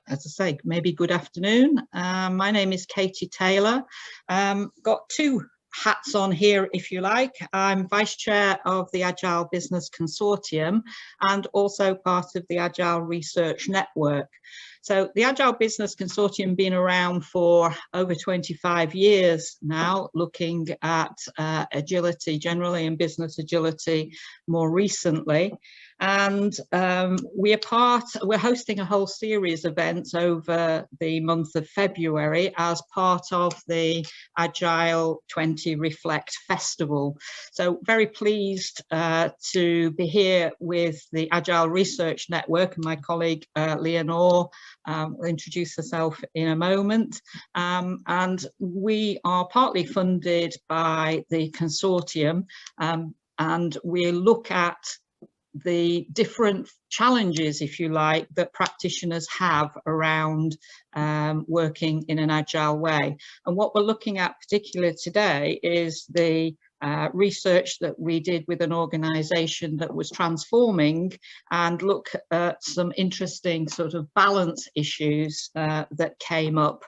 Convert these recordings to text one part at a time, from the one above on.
as I say, maybe good afternoon. My name is Katie Taylor. Got two hats on here, if you like. I'm Vice Chair of the Agile Business Consortium and also part of the Agile Research Network. So the Agile Business Consortium been around for over 25 years now, looking at agility generally and business agility more recently. And we're hosting a whole series of events over the month of February as part of the Agile20Reflect Festival. So very pleased to be here with the Agile Research Network, and my colleague Leonore will introduce herself in a moment. And we are partly funded by the consortium, and we look at the different challenges, if you like, that practitioners have around working in an agile way. And what we're looking at particularly today is the research that we did with an organisation that was transforming, and look at some interesting sort of balance issues that came up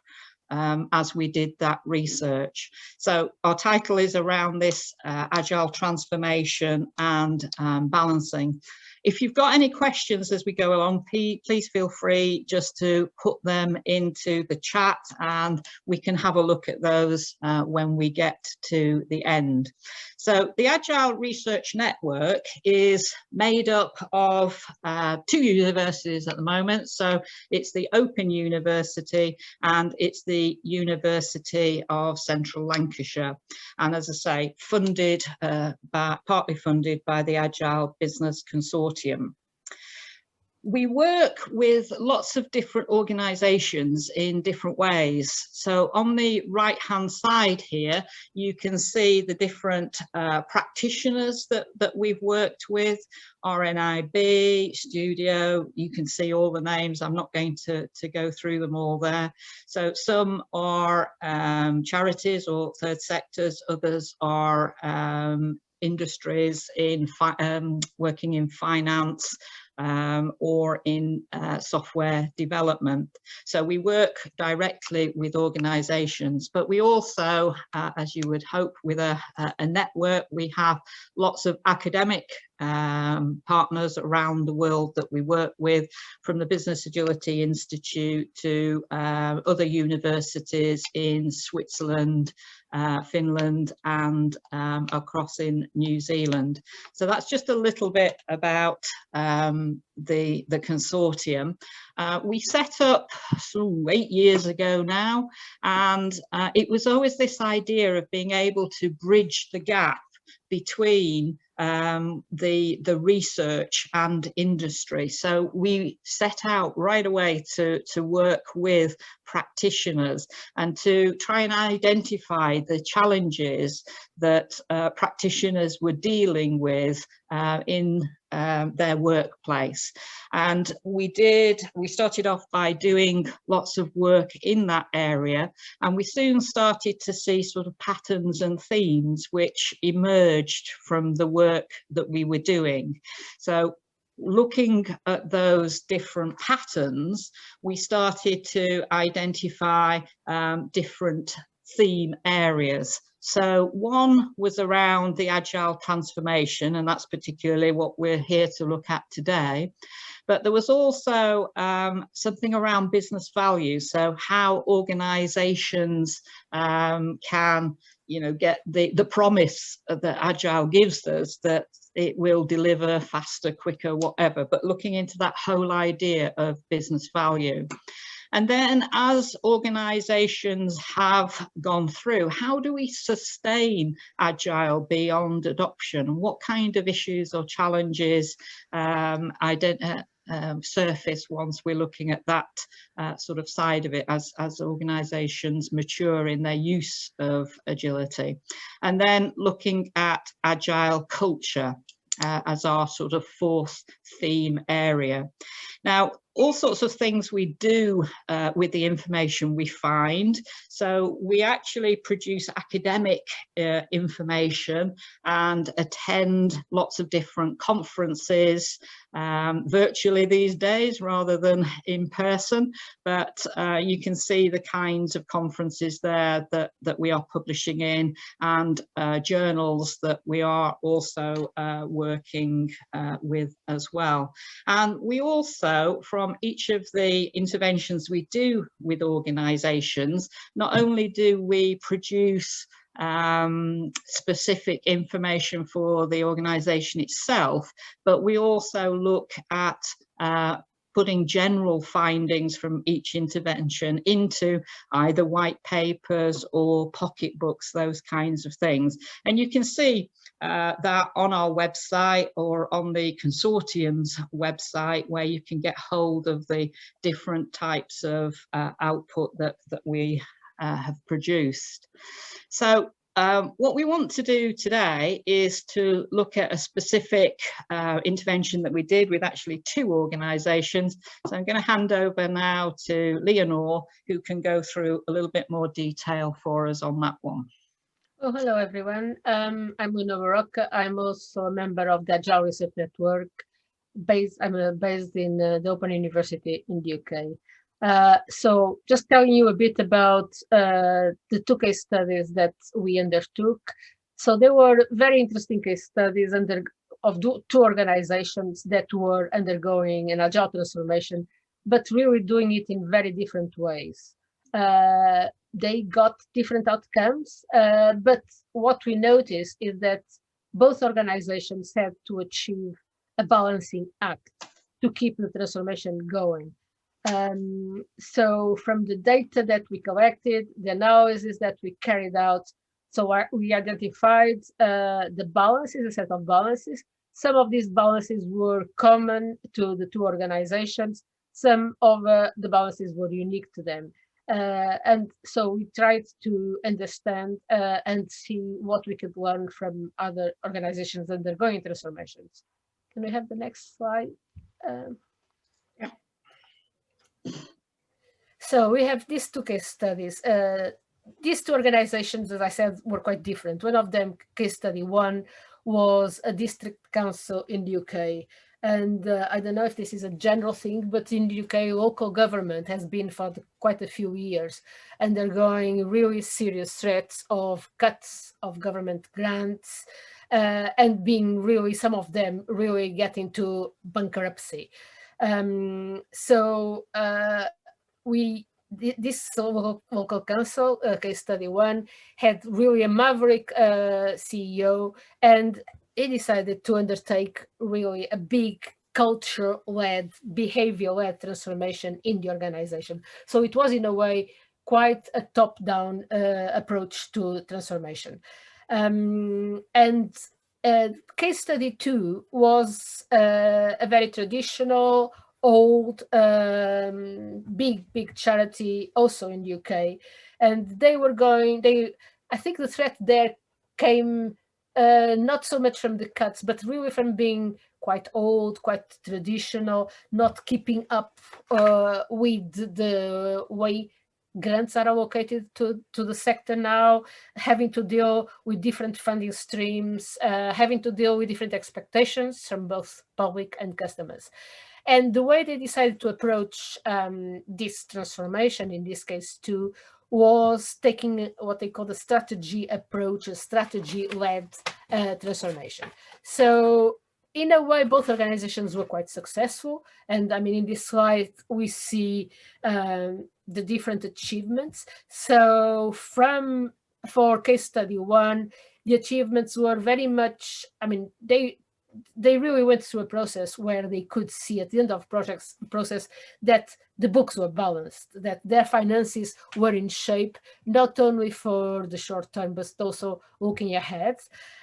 as we did that research. So our title is around this agile transformation and balancing. If you've got any questions as we go along, please feel free just to put them into the chat and we can have a look at those when we get to the end. So the Agile Research Network is made up of two universities at the moment. So it's the Open University and it's the University of Central Lancashire. And as I say, partly funded by the Agile Business Consortium. We work with lots of different organisations in different ways. So on the right hand side here, you can see the different practitioners that we've worked with, RNIB, Studio, you can see all the names. I'm not going to go through them all there. So some are charities or third sectors, others are industries in working in finance, or in software development. So we work directly with organisations, but we also, as you would hope, with a network, we have lots of academic partners around the world that we work with, from the Business Agility Institute to other universities in Switzerland, Finland and across in New Zealand. So that's just a little bit about the consortium. We set up 8 years ago now, and it was always this idea of being able to bridge the gap between the research and industry. So we set out right away to work with practitioners and to try and identify the challenges that practitioners were dealing with in their workplace. And we started off by doing lots of work in that area, and we soon started to see sort of patterns and themes which emerged from the work that we were doing. So looking at those different patterns, we started to identify different theme areas. So one was around the agile transformation, and that's particularly what we're here to look at today. But there was also something around business value. So how organizations can, get the promise that Agile gives us that it will deliver faster, quicker, whatever, but looking into that whole idea of business value. And then as organizations have gone through, how do we sustain Agile beyond adoption? What kind of issues or challenges surface once we're looking at that sort of side of it as organizations mature in their use of agility? And then looking at Agile culture as our sort of fourth theme area. Now, all sorts of things we do with the information we find. So we actually produce academic information and attend lots of different conferences virtually these days rather than in person. But you can see the kinds of conferences there that we are publishing in, and journals that we are also working with as well. And we also, from each of the interventions we do with organisations, not only do we produce specific information for the organisation itself, but we also look at putting general findings from each intervention into either white papers or pocketbooks, those kinds of things. And you can see that on our website or on the Consortium's website, where you can get hold of the different types of output that we have produced. So what we want to do today is to look at a specific intervention that we did with actually 2 organisations. So I'm going to hand over now to Leonore, who can go through a little bit more detail for us on that one. Oh, hello, everyone. I'm Leonore Rocca. I'm also a member of the Agile Research Network. I'm based in the Open University in the UK. So just telling you a bit about the 2 case studies that we undertook. So they were very interesting case studies of 2 organizations that were undergoing an agile transformation, but really doing it in very different ways. They got different outcomes, but what we noticed is that both organizations had to achieve a balancing act to keep the transformation going. So from the data that we collected, the analysis that we carried out, so we identified the balances, a set of balances. Some of these balances were common to the 2 organizations. Some of the balances were unique to them. And so we tried to understand and see what we could learn from other organizations undergoing transformations. Can we have the next slide? Yeah. So we have these 2 case studies. These 2 organizations, as I said, were quite different. One of them, case study 1, was a district council in the UK. And I don't know if this is a general thing, but in the UK, local government has been for quite a few years undergoing really serious threats of cuts of government grants and being really, some of them really getting to bankruptcy. This local council, case study 1, had really a maverick CEO, and he decided to undertake really a big culture-led, behavior-led transformation in the organization. So it was, in a way, quite a top-down approach to transformation. Case study 2 was a very traditional, old, big charity, also in the UK, and I think the threat there came not so much from the cuts, but really from being quite old, quite traditional, not keeping up with the way grants are allocated to the sector now, having to deal with different funding streams, having to deal with different expectations from both public and customers. And the way they decided to approach this transformation, in this case too, was taking what they call the strategy approach, a strategy-led transformation. So in a way, both organizations were quite successful. And I mean, in this slide, we see the different achievements. So for case study 1, the achievements were very much, I mean, they really went through a process where they could see at the end of process that the books were balanced, that their finances were in shape, not only for the short term, but also looking ahead.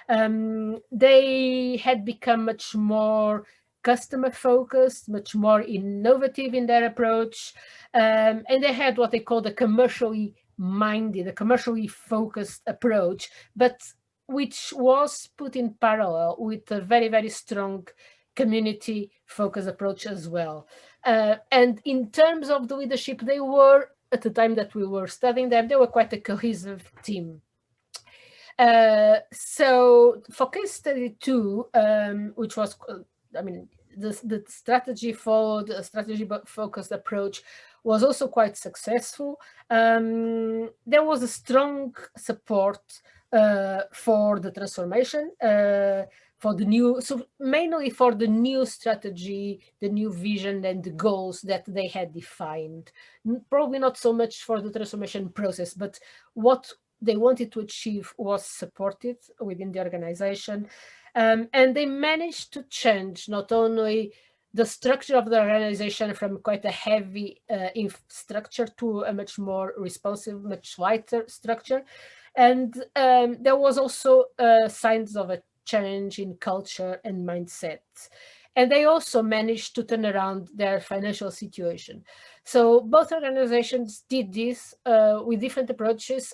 They had become much more customer focused, much more innovative in their approach. And they had what they call the commercially minded, a commercially focused approach, but which was put in parallel with a very, very strong community focused approach as well. And in terms of the leadership, they were, at the time that we were studying them, they were quite a cohesive team. So for case study 2, which was, the strategy followed, a strategy focused approach, was also quite successful. There was a strong support for the transformation, for the new, so mainly for the new strategy, the new vision and the goals that they had defined. Probably not so much for the transformation process, but what they wanted to achieve was supported within the organization. And they managed to change not only the structure of the organization from quite a heavy structure to a much more responsive, much lighter structure. And there was also signs of a change in culture and mindset. And they also managed to turn around their financial situation. So both organizations did this with different approaches.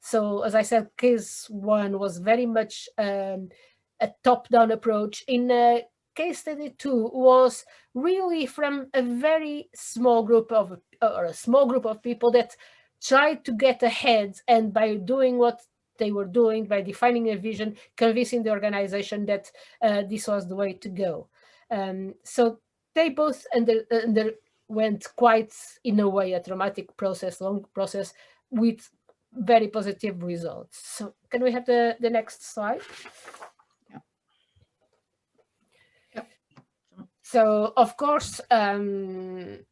So as I said, case 1 was very much a top-down approach. In case study 2 was really from a very small group of, or a small group of people that tried to get ahead, and by doing what they were doing, by defining a vision, convincing the organization that this was the way to go. So they both underwent quite, in a way, a traumatic process, long process, with very positive results. So can we have the next slide? So of course, not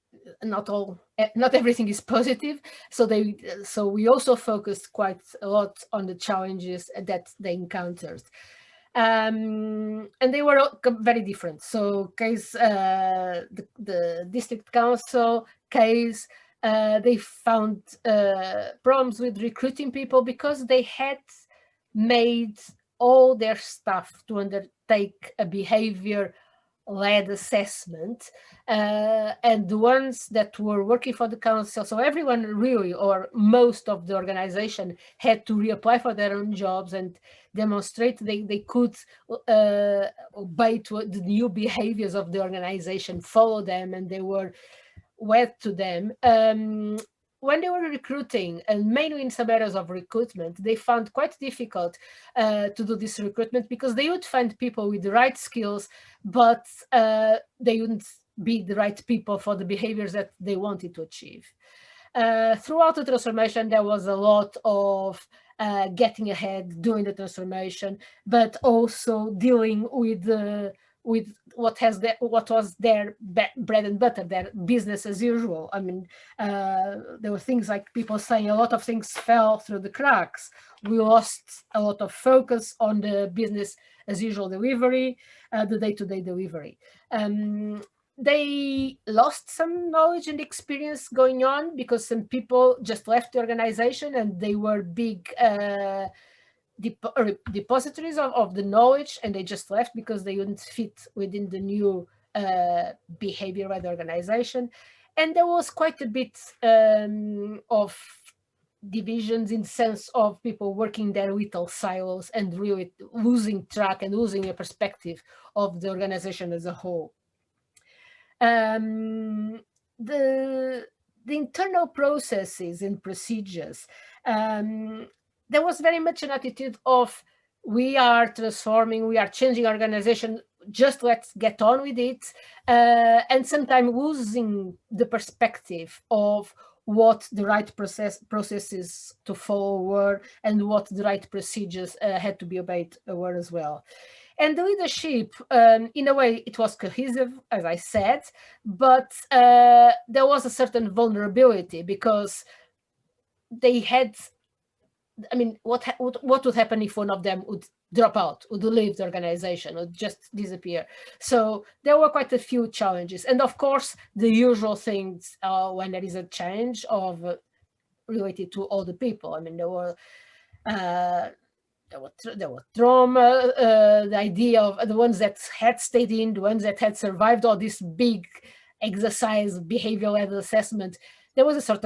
everything is positive. So we also focused quite a lot on the challenges that they encountered. And they were very different. So case, the district council case, they found problems with recruiting people because they had made all their staff to undertake a behavior-led assessment, and the ones that were working for the council, so everyone really, or most of the organization, had to reapply for their own jobs and demonstrate they could obey to the new behaviors of the organization, follow them, and they were wed to them. When they were recruiting, and mainly in some areas of recruitment, they found quite difficult to do this recruitment because they would find people with the right skills, but they wouldn't be the right people for the behaviors that they wanted to achieve. Throughout the transformation, there was a lot of getting ahead, doing the transformation, but also dealing with what was their bread and butter, their business as usual. I mean, there were things like people saying a lot of things fell through the cracks. We lost a lot of focus on the business as usual delivery, the day-to-day delivery. They lost some knowledge and experience going on because some people just left the organization, and they were big depositories of the knowledge, and they just left because they wouldn't fit within the new behavior by the organization. And there was quite a bit of divisions in sense of people working their little silos and really losing track and losing a perspective of the organization as a whole. The internal processes and procedures, there was very much an attitude of, we are transforming, we are changing organization, just let's get on with it, and sometimes losing the perspective of what the right processes to follow were and what the right procedures had to be obeyed were as well. And the leadership, in a way, it was cohesive, as I said, but there was a certain vulnerability because they had, I mean, what would happen if one of them would drop out, would leave the organization, would just disappear? So there were quite a few challenges. And of course, the usual things when there is a change of related to all the people. I mean, there were trauma, the idea of the ones that had stayed in, the ones that had survived all this big exercise, behavioral assessment. There was a sort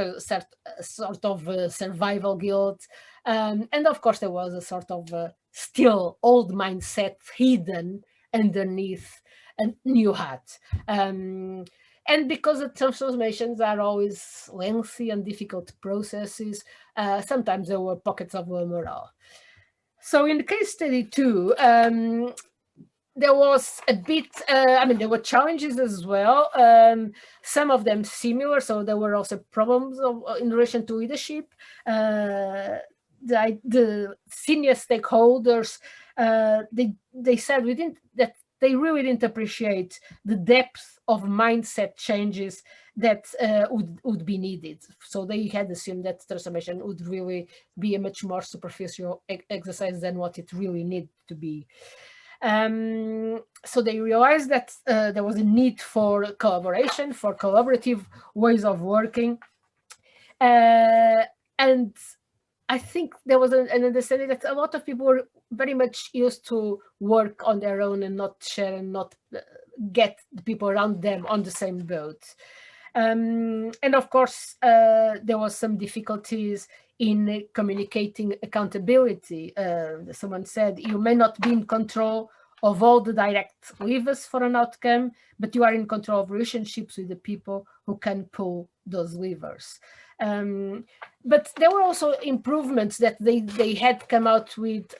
of survival guilt. And of course, there was a sort of still old mindset hidden underneath a new hat. And because the transformations are always lengthy and difficult processes, sometimes there were pockets of low morale. So in the case study 2, there was a bit, there were challenges as well, some of them similar, so there were also problems in relation to leadership. The senior stakeholders, they said that they really didn't appreciate the depth of mindset changes that would be needed. So they had assumed that transformation would really be a much more superficial exercise than what it really needed to be. So they realized that there was a need for collaboration, for collaborative ways of working. And I think there was an understanding that a lot of people were very much used to work on their own and not share and not get the people around them on the same boat. And of course, there was some difficulties in communicating accountability. Someone said, you may not be in control of all the direct levers for an outcome, but you are in control of relationships with the people who can pull those levers. But there were also improvements that they had come out with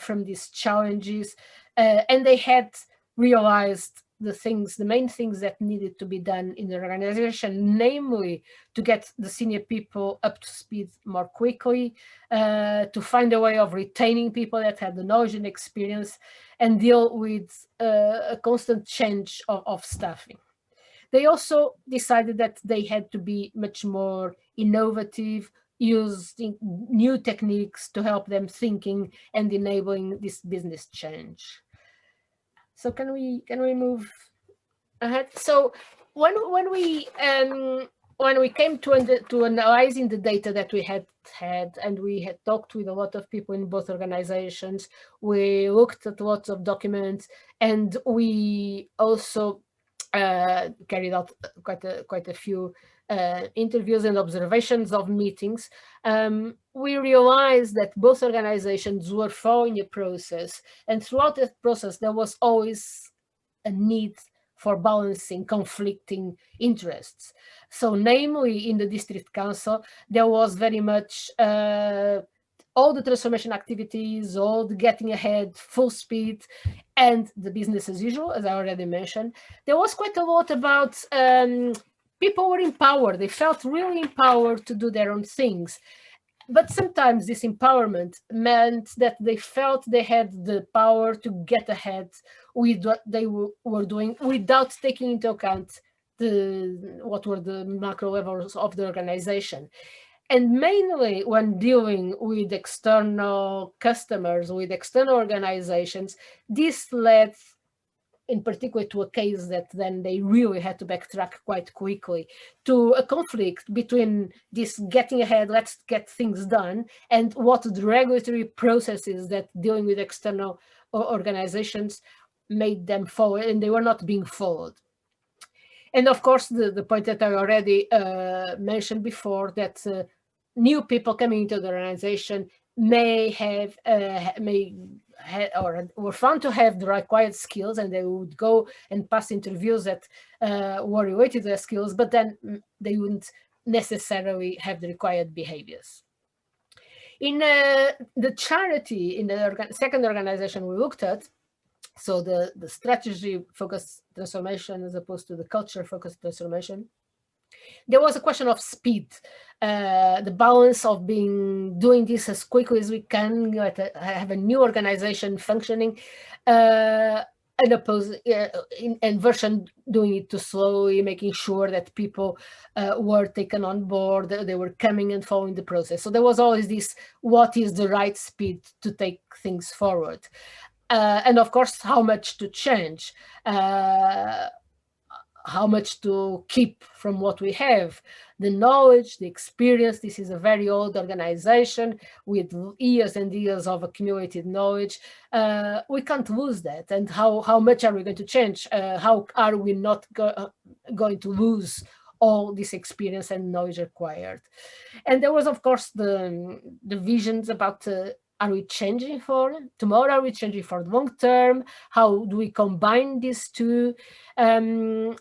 from these challenges, and they had realized the main things that needed to be done in the organization, namely to get the senior people up to speed more quickly, to find a way of retaining people that had the knowledge and experience, and deal with a constant change of staffing. They also decided that they had to be much more innovative, using new techniques to help them thinking and enabling this business change. So can we move ahead? So when we came to analyzing the data that we had, and we had talked with a lot of people in both organizations, we looked at lots of documents, and we also carried out quite a few interviews and observations of meetings. We realized that both organizations were following a process, and throughout that process there was always a need for balancing conflicting interests. So namely in the district council, there was very much all the transformation activities, all the getting ahead, full speed, and the business as usual, as I already mentioned. There was quite a lot about people were empowered. They felt really empowered to do their own things. But sometimes this empowerment meant that they felt they had the power to get ahead with what they were doing without taking into account what were the macro levels of the organization. And mainly when dealing with external customers, with external organizations, this led in particular to a case that then they really had to backtrack quite quickly, to a conflict between this getting ahead, let's get things done, and what the regulatory processes that dealing with external organizations made them follow, and they were not being followed. And of course, the point that I already mentioned before, that new people coming into the organization or were found to have the required skills, and they would go and pass interviews that were related to their skills, but then they wouldn't necessarily have the required behaviors. In the charity, in the second organization we looked at, so the strategy-focused transformation as opposed to the culture-focused transformation, there was a question of speed, the balance of doing this as quickly as we can, have a new organization functioning, and version doing it too slowly, making sure that people were taken on board, they were coming and following the process. So there was always this, what is the right speed to take things forward? And of course, how much to change? How much to keep from what we have, the knowledge, the experience. This is a very old organization with years and years of accumulated knowledge. We can't lose that. And how much are we going to change? How are we not going to lose all this experience and knowledge acquired? And there was, of course, the visions about are we changing for tomorrow? Are we changing for the long term? How do we combine these two? And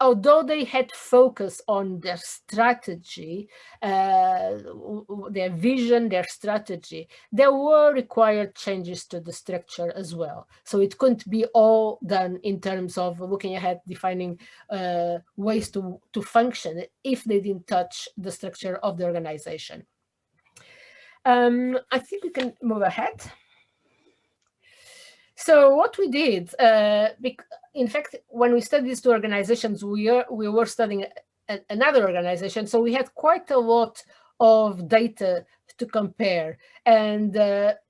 although they had focus on their strategy, their vision, their strategy, there were required changes to the structure as well. So it couldn't be all done in terms of looking ahead, defining ways to function if they didn't touch the structure of the organization. I think we can move ahead. So what we did, in fact, when we studied these two organizations, we were studying another organization, so we had quite a lot of data to compare, and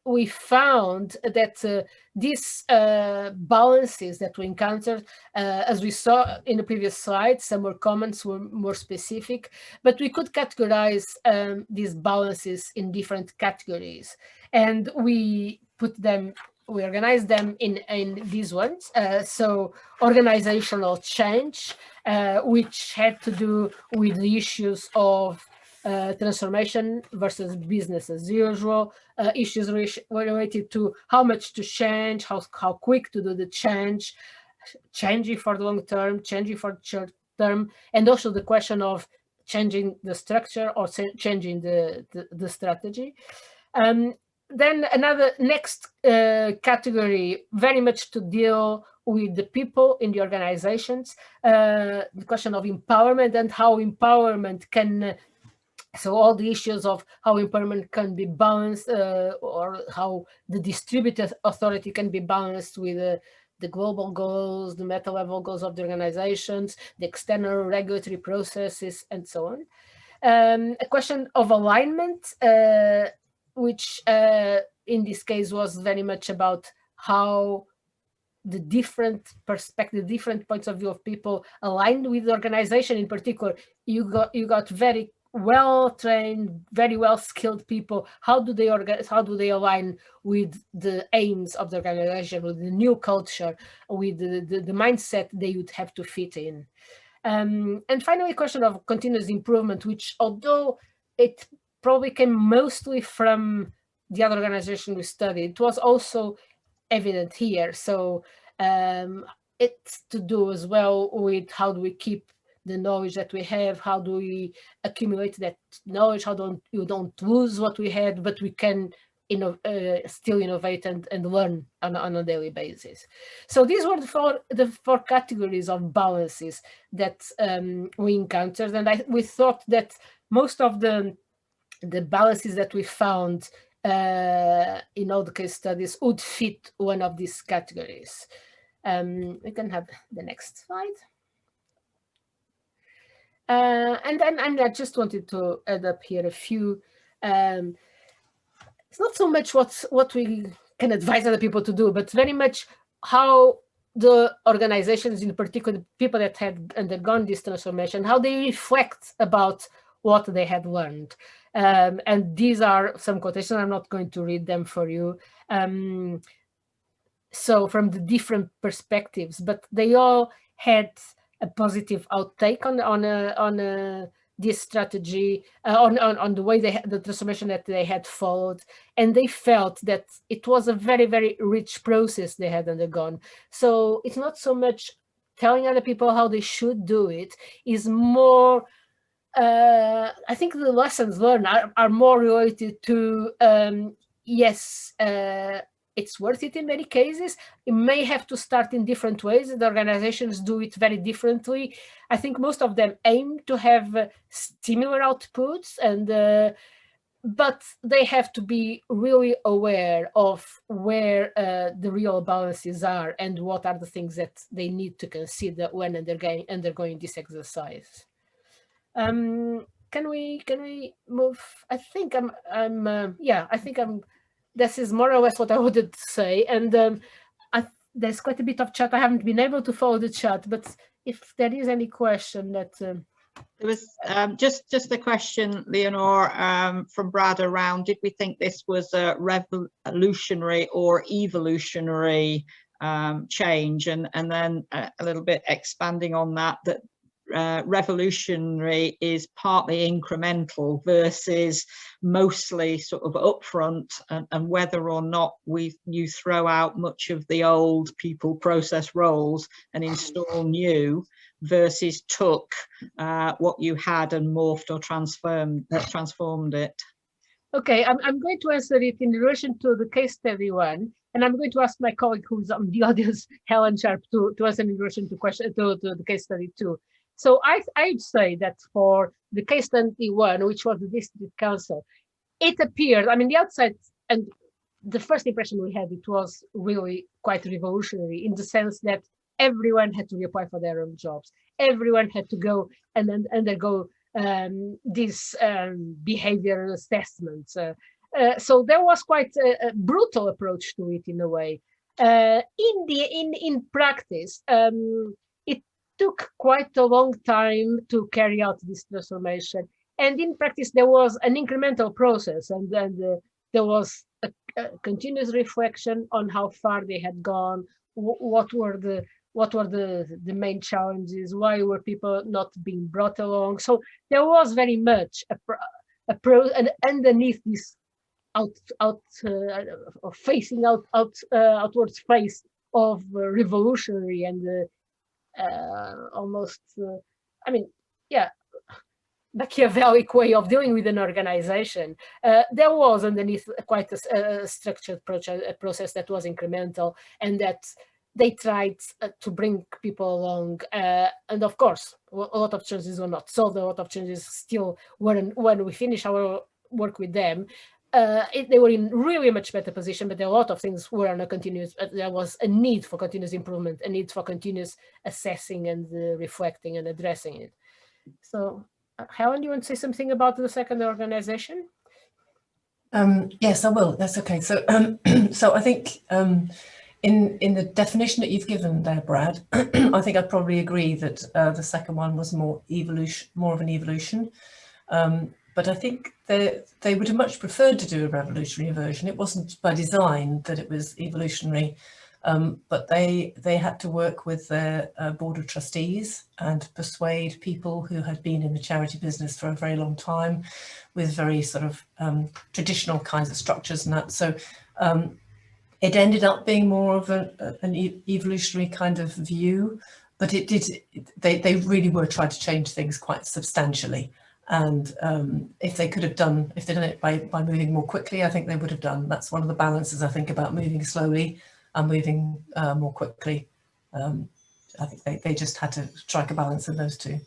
we found that these balances that we encountered, as we saw in the previous slide, some were common, some were more specific, but we could categorize these balances in different categories, and we organized them in these ones. So organizational change, which had to do with the issues of transformation versus business as usual, issues related to how much to change, how quick to do the change, changing for the long term, changing for the short term, and also the question of changing the structure or changing the strategy. Then another next category, very much to deal with the people in the organizations, the question of empowerment and how empowerment can, so all the issues of how empowerment can be balanced, or how the distributed authority can be balanced with the global goals, the meta-level goals of the organizations, the external regulatory processes, and so on. A question of alignment, which in this case was very much about how the different perspectives, different points of view of people aligned with the organization. In particular, you got very well trained, very well skilled people. How do they organize? How do they align with the aims of the organization, with the new culture, with the mindset they would have to fit in? And finally, a question of continuous improvement, which, although it probably came mostly from the other organization we studied, it was also evident here. So it's to do as well with how do we keep the knowledge that we have, how do we accumulate that knowledge, how you don't lose what we had, but we can still innovate and learn on a daily basis. So these were the four categories of balances that we encountered, and we thought that most of the balances that we found in all the case studies would fit one of these categories. We can have the next slide. And I just wanted to add up here a few. It's not so much what we can advise other people to do, but very much how the organizations, in particular the people that had undergone this transformation, how they reflect about what they had learned. And these are some quotations. I'm not going to read them for you. So from the different perspectives, but they all had a positive outtake on this strategy, on the way the transformation that they had followed, and they felt that it was a very, very rich process they had undergone. So it's not so much telling other people how they should do it, is more, I think the lessons learned are more related to, yes, it's worth it in many cases. It may have to start in different ways. The organizations do it very differently. I think most of them aim to have similar outputs, and but they have to be really aware of where the real balances are and what are the things that they need to consider when undergoing this exercise. Can we move? I think this is more or less what I wanted to say, and there's quite a bit of chat. I haven't been able to follow the chat, but if there is any question that there was just a question, Leonore, from Brad around, did we think this was a revolutionary or evolutionary change, and then a little bit expanding on that revolutionary is partly incremental versus mostly sort of upfront, and whether or not you throw out much of the old people process roles and install new, versus took what you had and morphed or transformed it. Okay, I'm going to answer it in relation to the case study one, and I'm going to ask my colleague who's on the audience, Helen Sharp, to answer in relation to the case study two. So I'd say that for the case study one, which was the district council, it appeared, I mean, the outside and the first impression we had, it was really quite revolutionary in the sense that everyone had to reapply for their own jobs. Everyone had to go and then undergo these behavior assessments. So there was quite a brutal approach to it in a way. In practice, it took quite a long time to carry out this transformation. And in practice, there was an incremental process, and then there was a continuous reflection on how far they had gone, what were the main challenges, why were people not being brought along. So there was very much and underneath this outwards face of revolutionary and almost, I mean, yeah, Machiavellic way of dealing with an organization. There was underneath quite a structured process that was incremental, and that they tried to bring people along. And of course, a lot of changes were not solved. A lot of changes still weren't, when we finished our work with them, they were in really much better position, but a lot of things were on a continuous, there was a need for continuous improvement, a need for continuous assessing and reflecting and addressing it. So, Helen, do you want to say something about the second organization? Yes, I will. That's okay. So, so I think in the definition that you've given there, Brad, I think I'd probably agree that the second one was more of an evolution. But I think they would have much preferred to do a revolutionary version. It wasn't by design that it was evolutionary, but they had to work with their board of trustees and persuade people who had been in the charity business for a very long time, with very sort of traditional kinds of structures and that. So it ended up being more of an evolutionary kind of view, but they really were trying to change things quite substantially. And if they'd done it by moving more quickly, I think they would have done. That's one of the balances, I think, about moving slowly and moving more quickly. I think they just had to strike a balance of those two.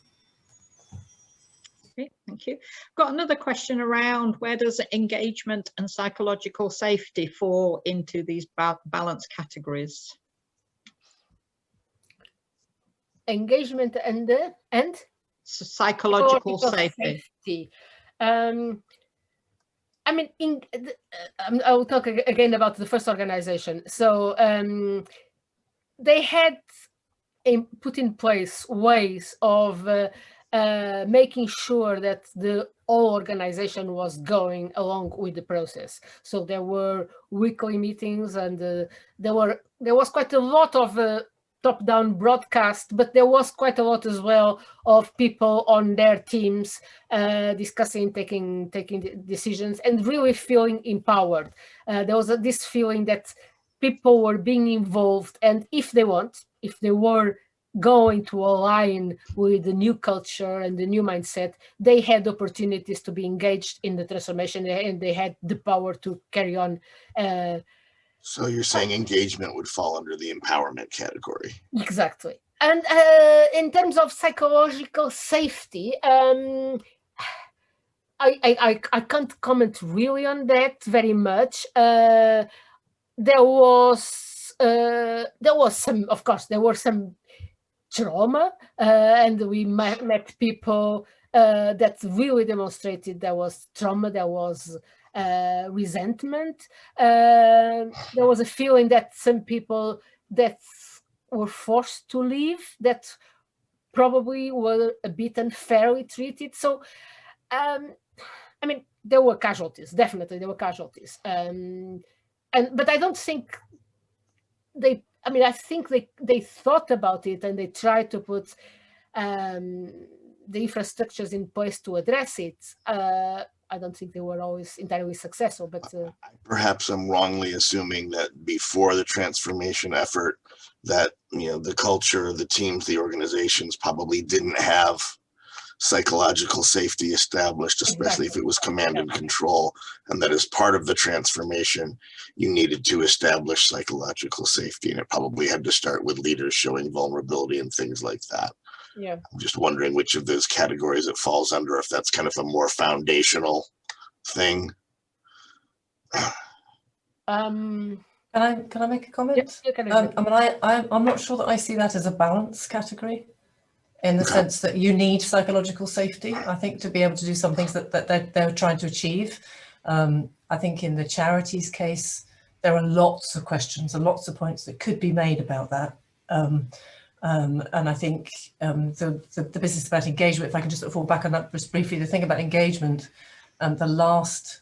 Okay, thank you. Got another question around where does engagement and psychological safety fall into these balance categories? Engagement and psychological safety. I mean, I will talk again about the first organization. So they had put in place ways of making sure that the whole organization was going along with the process. So there were weekly meetings, and there was quite a lot of top-down broadcast, but there was quite a lot as well of people on their teams discussing, taking decisions, and really feeling empowered. There was this feeling that people were being involved, and if they were going to align with the new culture and the new mindset, they had opportunities to be engaged in the transformation, and they had the power to carry on. So you're saying engagement would fall under the empowerment category? Exactly. And in terms of psychological safety, I can't comment really on that very much. There was some, of course, there were some trauma, and we met people that really demonstrated there was trauma, there was resentment. There was a feeling that some people that were forced to leave, that probably were a bit unfairly treated. So, I mean, there were casualties, definitely there were casualties. But I don't think I think they thought about it, and they tried to put the infrastructures in place to address it, I don't think they were always entirely successful, but perhaps I'm wrongly assuming that before the transformation effort, that the culture, the teams, the organizations probably didn't have psychological safety established, especially if it was command and control, and that as part of the transformation, you needed to establish psychological safety, and it probably had to start with leaders showing vulnerability and things like that. Yeah, I'm just wondering which of those categories it falls under, if that's kind of a more foundational thing. Can I make a comment? Yes, you can. I mean, I'm not sure that I see that as a balance category, in the sense that you need psychological safety, I think, to be able to do some things that they're trying to achieve. I think in the charities case, there are lots of questions and lots of points that could be made about that. And I think the business about engagement, if I can just sort of fall back on that just briefly, the thing about engagement, the last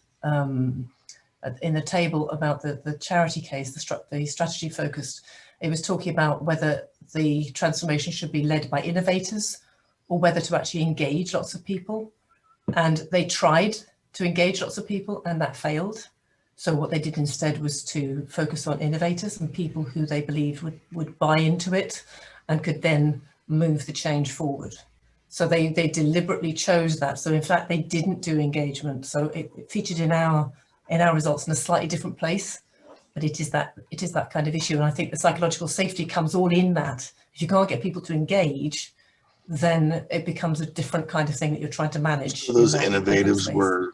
in the table about the charity case, the strategy focused, it was talking about whether the transformation should be led by innovators or whether to actually engage lots of people. And they tried to engage lots of people and that failed. So what they did instead was to focus on innovators and people who they believed would buy into it and could then move the change forward. So they deliberately chose that. So in fact, they didn't do engagement. So it featured in our results in a slightly different place, but it is that kind of issue. And I think the psychological safety comes all in that. If you can't get people to engage, then it becomes a different kind of thing that you're trying to manage. So those innovatives were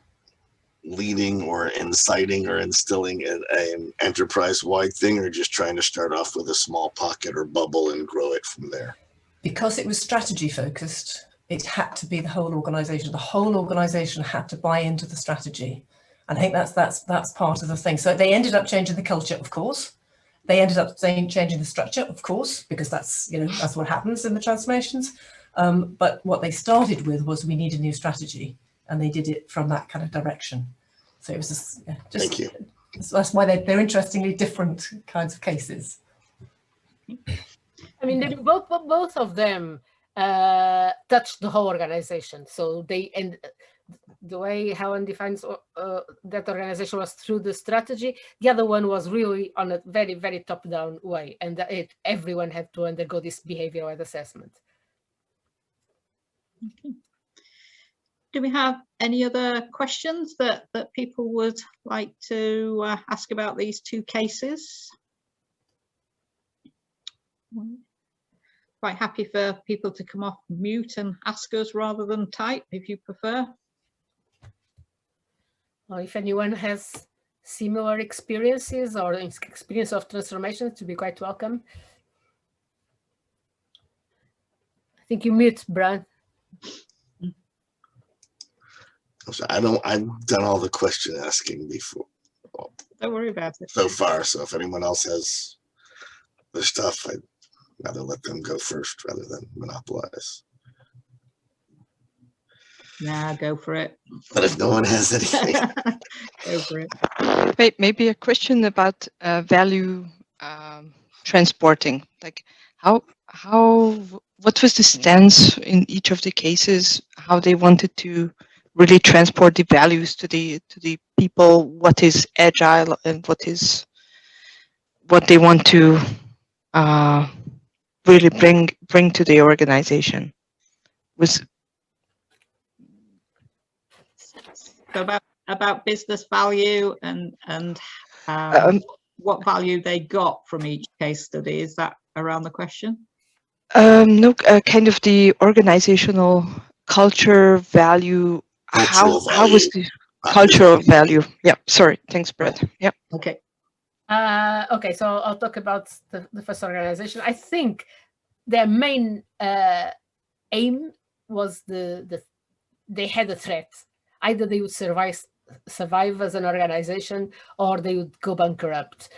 leading or inciting or instilling an enterprise-wide thing, or just trying to start off with a small pocket or bubble and grow it from there? Because it was strategy focused, it had to be the whole organization. The whole organization had to buy into the strategy. And I think that's part of the thing. So they ended up changing the culture, of course. They ended up changing the structure, of course, because that's what happens in the transformations. But what they started with was, we need a new strategy, and they did it from that kind of direction. So it was just Thank you. That's why they're interestingly different kinds of cases. I mean, both of them touched the whole organization. So the way Helen defines that organization was through the strategy. The other one was really on a very, very top-down way, and everyone had to undergo this behavioral assessment. Okay. Do we have any other questions that people would like to ask about these two cases? Quite happy for people to come off mute and ask us rather than type, if you prefer. Or if anyone has similar experiences or experience of transformation, to be quite welcome. I think you mute, Brad. I've done all the question asking before. Don't worry about it. So far, so if anyone else has the stuff, I'd rather let them go first rather than monopolize. Nah, go for it. But if no one has anything, go for it. Maybe a question about value transporting. Like what was the stance in each of the cases? How they wanted to really transport the values to the people? What is agile and what they want to really bring to the organization? So about business value and what value they got from each case study, is that around the question? No, kind of the organizational culture value. How was the cultural value? Yeah, sorry, thanks, Brett. Yeah. Okay. Okay, so I'll talk about the first organization. I think their main aim was they had a threat. Either they would survive as an organization, or they would go bankrupt.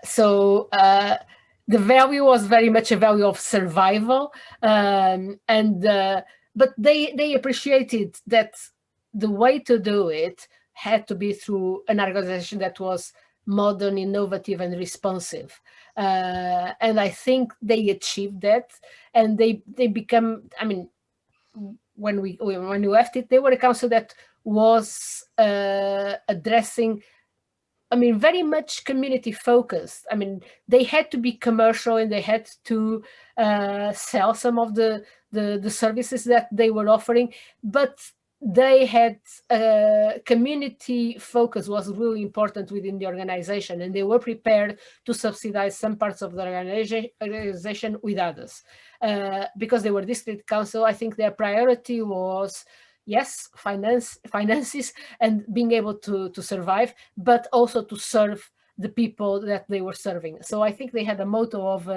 So the value was very much a value of survival, but they appreciated that the way to do it had to be through an organization that was modern, innovative, and responsive. And I think they achieved that, and they become, I mean, when we left it, they were a council that was addressing, I mean, very much community focused. I mean, they had to be commercial, and they had to sell some of the services that they were offering, but they had community focus was really important within the organization, and they were prepared to subsidize some parts of the organization with others. Because they were district council, I think their priority was, yes, finances and being able to survive, but also to serve the people that they were serving. So I think they had a motto of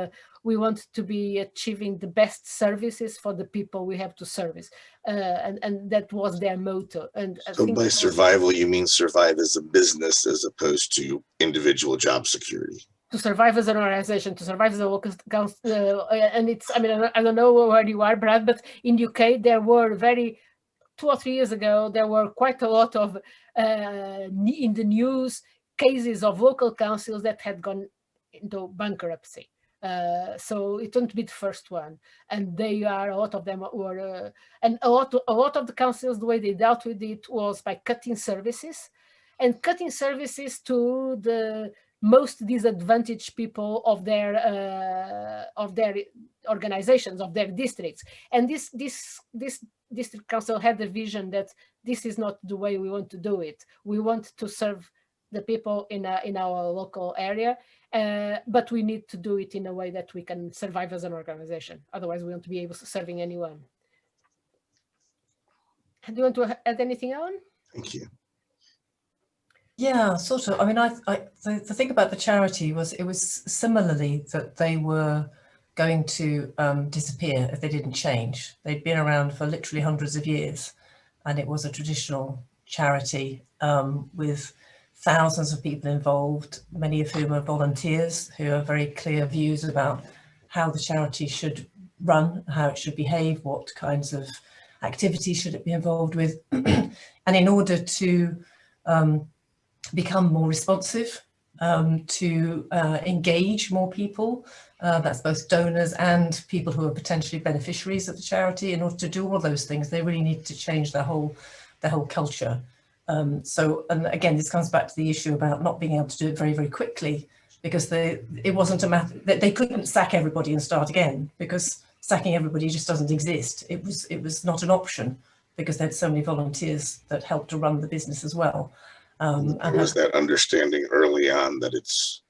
we want to be achieving the best services for the people we have to service, and that was their motto. And I So think by survival, you mean survive as a business as opposed to individual job security? To survive as an organization, to survive as a local council, and it's, I mean, I don't know where you are, Brad, but in UK there were 2 or 3 years ago, there were quite a lot of in the news cases of local councils that had gone into bankruptcy. So it won't be the first one, and they are, a lot of them were, and a lot of the councils, the way they dealt with it was by cutting services, and cutting services to the most disadvantaged people of their organizations, of their districts. And this district council had the vision that this is not the way we want to do it. We want to serve the people in our local area, but we need to do it in a way that we can survive as an organization. Otherwise, we won't be able to serving anyone. Do you want to add anything, Alan? Thank you. Yeah, sort of. I mean, the thing about the charity was it was similarly that they were going to disappear if they didn't change. They'd been around for literally hundreds of years, and it was a traditional charity with thousands of people involved, many of whom are volunteers who have very clear views about how the charity should run, how it should behave, what kinds of activities should it be involved with. And in order to become more responsive, to engage more people, that's both donors and people who are potentially beneficiaries of the charity. In order to do all of those things, they really need to change their whole culture. So, and again, this comes back to the issue about not being able to do it very, very quickly, because it wasn't a matter that they couldn't sack everybody and start again, because sacking everybody just doesn't exist. It was not an option, because they had so many volunteers that helped to run the business as well. And was that understanding early on that it's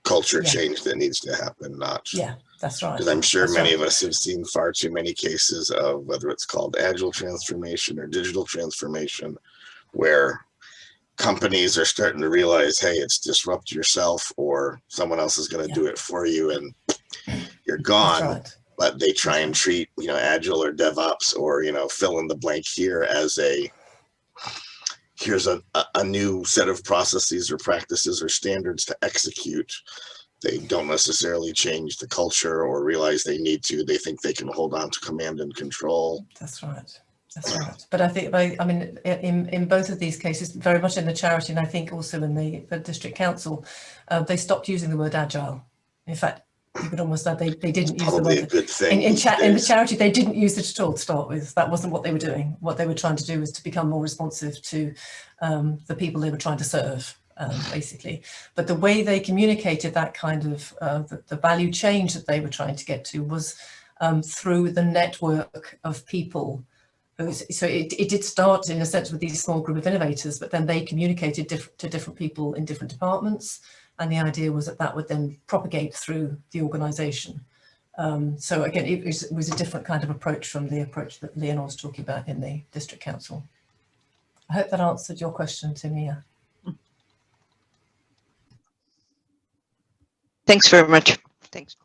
culture change that needs to happen, not... Yeah, that's right. Because I'm sure many of us have seen far too many cases of whether it's called agile transformation or digital transformation, where companies are starting to realize, hey, it's disrupt yourself or someone else is going to do it for you and you're gone. That's right. But they try and treat, Agile or DevOps or, fill in the blank here as here's a new set of processes or practices or standards to execute. They don't necessarily change the culture or realize they need to. They think they can hold on to command and control. That's right. That's right. But I think, I mean, in both of these cases, very much in the charity, and I think also in the district council, they stopped using the word agile. In fact, you could almost add they didn't use the word. A good thing. In the charity, they didn't use it at all to start with. That wasn't what they were doing. What they were trying to do was to become more responsive to the people they were trying to serve, basically. But the way they communicated that kind of the value change that they were trying to get to was through the network of people. So it did start in a sense with these small group of innovators, but then they communicated to different people in different departments. And the idea was that would then propagate through the organisation. So again, it was a different kind of approach from the approach that Leonor was talking about in the district council. I hope that answered your question, Timia. Thanks very much. Thanks.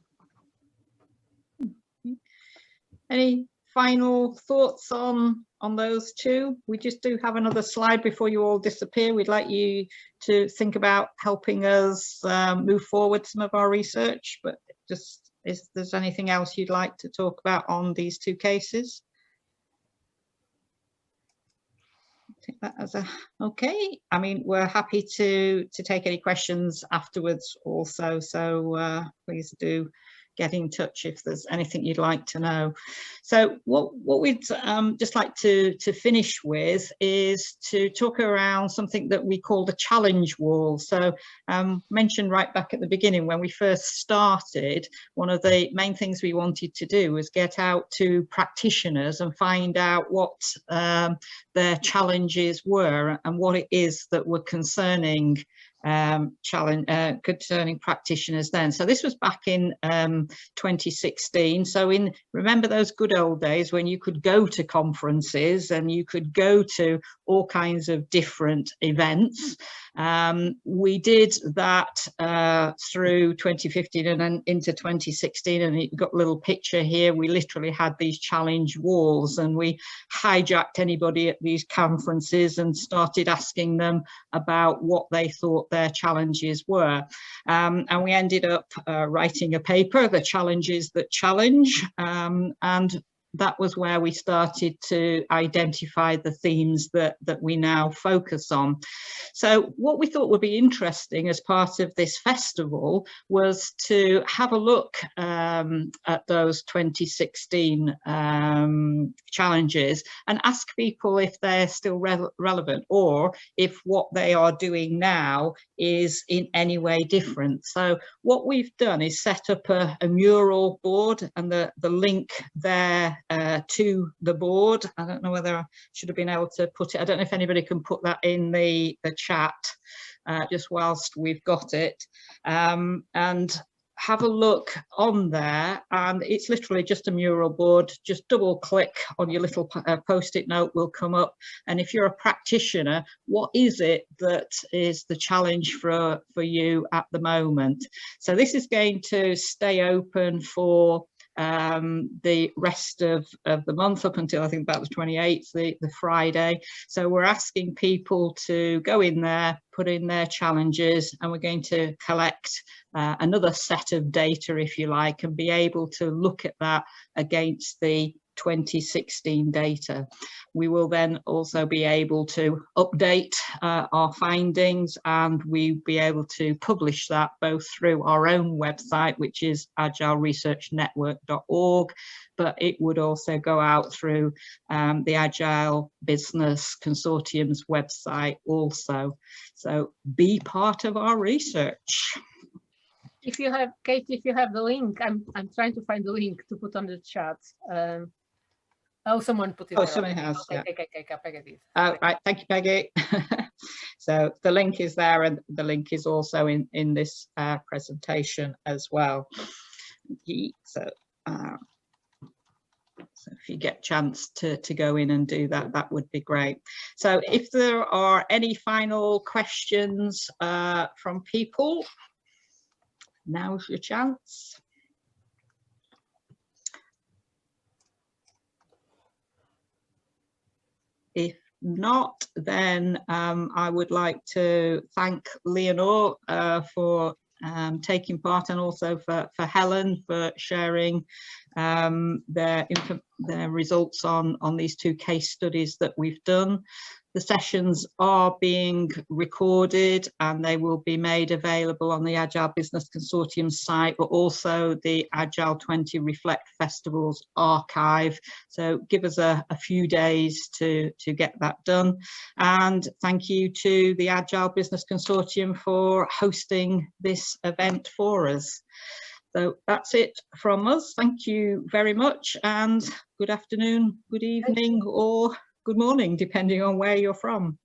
Any final thoughts on those two? We just do have another slide before you all disappear. We'd like you to think about helping us move forward some of our research, but just if there's anything else you'd like to talk about on these two cases. Take that as a okay. I mean, we're happy to take any questions afterwards also, so please do get in touch if there's anything you'd like to know. So what we'd just like to finish with is to talk around something that we call the challenge wall. So mentioned right back at the beginning when we first started, one of the main things we wanted to do was get out to practitioners and find out what their challenges were and what it is that were concerning concerning practitioners then. So this was back in 2016. So remember those good old days when you could go to conferences and you could go to all kinds of different events. We did that through 2015 and then into 2016, and you've got a little picture here. We literally had these challenge walls and we hijacked anybody at these conferences and started asking them about what they thought their challenges were. And we ended up writing a paper, The Challenges That Challenge, and that was where we started to identify the themes that we now focus on. So what we thought would be interesting as part of this festival was to have a look at those 2016 challenges and ask people if they're still relevant or if what they are doing now is in any way different. So what we've done is set up a mural board, and the link there to the board, I don't know whether I should have been able to put it, I don't know if anybody can put that in the chat just whilst we've got it, and have a look on there. And it's literally just a mural board. Just double click on your little post-it note, will come up, and if you're a practitioner, what is it that is the challenge for you at the moment? So this is going to stay open for the rest of the month up until I think about the 28th, the Friday. So we're asking people to go in there, put in their challenges, and we're going to collect another set of data, if you like, and be able to look at that against the 2016 data. We will then also be able to update our findings, and we'll be able to publish that both through our own website, which is agileresearchnetwork.org, but it would also go out through the Agile Business Consortium's website also. So be part of our research. If you have, Kate, if you have the link, I'm trying to find the link to put on the chat. Oh, someone put it. Oh, someone has. Okay, Yeah. Peggy. Oh, right. Thank you, Peggy. So the link is there, and the link is also in this presentation as well. So if you get a chance to go in and do that, that would be great. So if there are any final questions from people, now's your chance. If not, then I would like to thank Leonore for taking part, and also for Helen for sharing their results on these two case studies that we've done. The sessions are being recorded and they will be made available on the Agile Business Consortium site, but also the Agile20Reflect Festival's archive. So give us a few days to get that done. And thank you to the Agile Business Consortium for hosting this event for us. So that's it from us. Thank you very much, and good afternoon, good evening, or good morning, depending on where you're from.